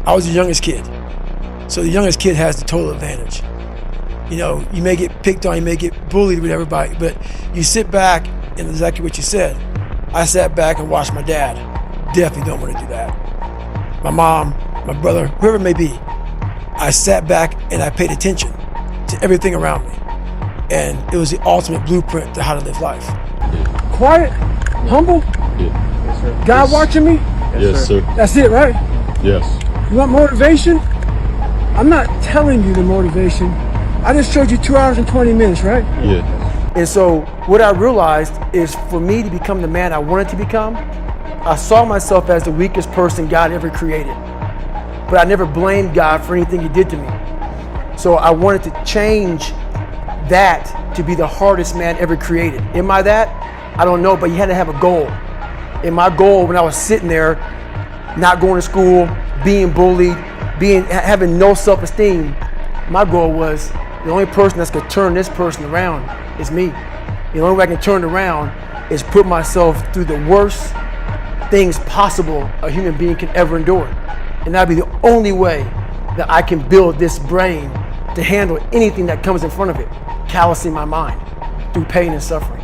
I was the youngest kid. So the youngest kid has the total advantage. You know, you may get picked on, you may get bullied with everybody, but you sit back and exactly what you said. I sat back and watched my dad. Definitely don't want to do that. My mom, my brother, whoever it may be. I sat back and I paid attention to everything around me. And it was the ultimate blueprint to how to live life. Quiet, humble, Yes, sir. God watching me. Yes, sir. That's it, right? Yes. You want motivation? I'm not telling you the motivation. I just showed you 2 hours and 20 minutes, right? Yeah. And so what I realized is for me to become the man I wanted to become, I saw myself as the weakest person God ever created. But I never blamed God for anything he did to me. So I wanted to change that to be the hardest man ever created. Am I that? I don't know, but you had to have a goal. And my goal when I was sitting there, not going to school, being bullied, having no self-esteem, my goal was the only person that's gonna turn this person around is me. The only way I can turn it around is put myself through the worst things possible a human being can ever endure. And that'd be the only way that I can build this brain to handle anything that comes in front of it, callousing my mind through pain and suffering.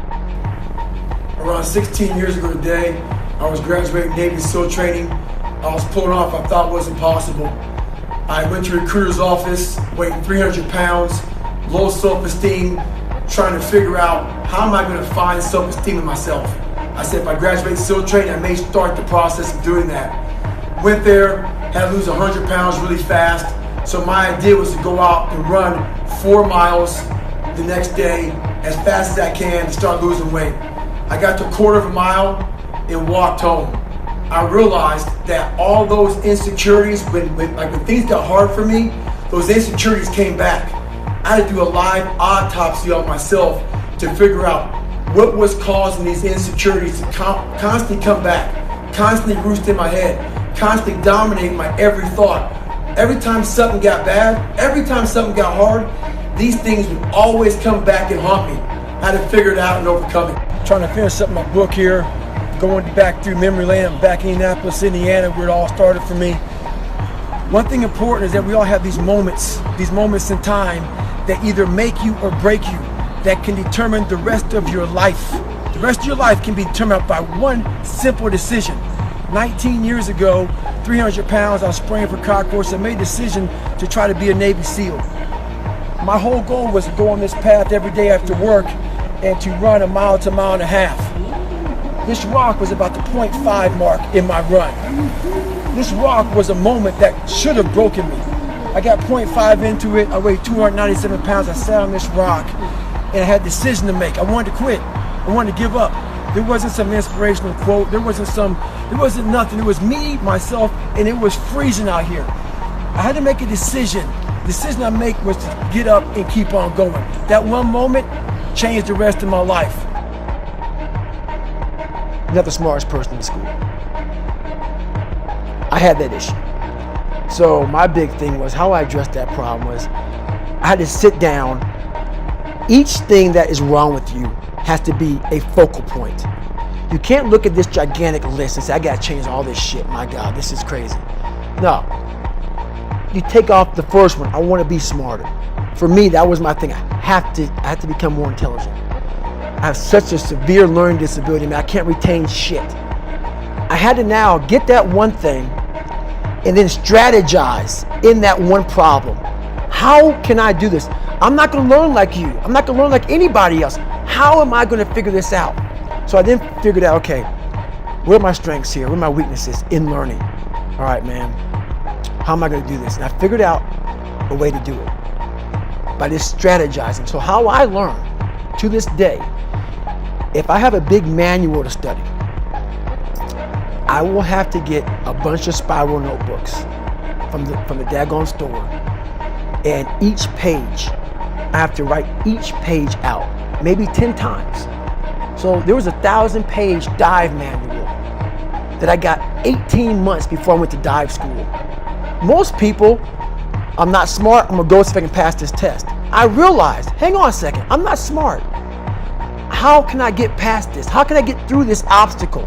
Around 16 years ago today, I was graduating Navy SEAL training. I was pulling off I thought was impossible. I went to a recruiter's office, weighing 300 pounds, low self-esteem, trying to figure out how am I going to find self-esteem in myself. I said if I graduate SEAL training, I may start the process of doing that. Went there, had to lose 100 pounds really fast. So my idea was to go out and run 4 miles the next day as fast as I can to start losing weight. I got to a quarter of a mile and walked home. I realized that all those insecurities, when things got hard for me, those insecurities came back. I had to do a live autopsy on myself to figure out what was causing these insecurities to constantly come back, constantly roost in my head, constantly dominate my every thought. Every time something got bad, every time something got hard, these things would always come back and haunt me. I had to figure it out and overcome it. Trying to finish up my book here, going back through memory lane. I'm back in Indianapolis, Indiana, where it all started for me. One thing important is that we all have these moments in time that either make you or break you, that can determine the rest of your life. The rest of your life can be determined by one simple decision. 19 years ago, 300 pounds, I was spraying for cockroaches. I made a decision to try to be a Navy SEAL. My whole goal was to go on this path every day after work and to run 1 mile to 1.5 miles. This rock was about the 0.5 mark in my run. This rock was a moment that should have broken me. I got 0.5 into it. I weighed 297 pounds. I sat on this rock and I had a decision to make. I wanted to quit. I wanted to give up. There wasn't some inspirational quote. There wasn't nothing. It was me, myself, and it was freezing out here. I had to make a decision. The decision I make was to get up and keep on going. That one moment changed the rest of my life. Not the smartest person in school. I had that issue. So my big thing was how I addressed that problem was I had to sit down. Each thing that is wrong with you has to be a focal point. You can't look at this gigantic list and say, I gotta change all this shit. My God, this is crazy. No. You take off the first one. I want to be smarter. For me, that was my thing. I have to become more intelligent. I have such a severe learning disability, man. I can't retain shit. I had to now get that one thing and then strategize in that one problem. How can I do this? I'm not going to learn like you. I'm not going to learn like anybody else. How am I going to figure this out? So I then figured out, okay, what are my strengths here? What are my weaknesses in learning? All right, man, how am I going to do this? And I figured out a way to do it by just strategizing. So how I learn to this day, if I have a big manual to study, I will have to get a bunch of spiral notebooks from the daggone store, and each page, I have to write each page out, maybe 10 times. So there was a 1,000-page dive manual that I got 18 months before I went to dive school. Most people, I'm not smart, I'm gonna go see if I can pass this test. I realized, hang on a second, I'm not smart. How can I get past this? How can I get through this obstacle?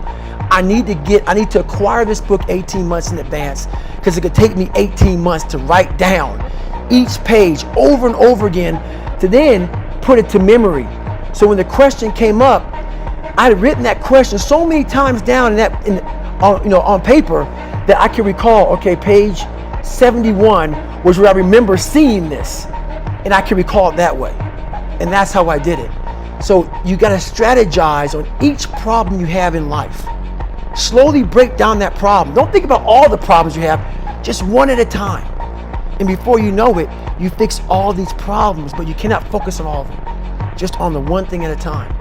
I need to acquire this book 18 months in advance, because it could take me 18 months to write down each page over and over again to then put it to memory. So when the question came up, I had written that question so many times down on paper that I can recall, okay, page 71 was where I remember seeing this, and I can recall it that way. And that's how I did it. So you got to strategize on each problem you have in life. Slowly break down that problem. Don't think about all the problems you have, just one at a time. And before you know it, you fix all these problems, but you cannot focus on all of them. Just on the one thing at a time.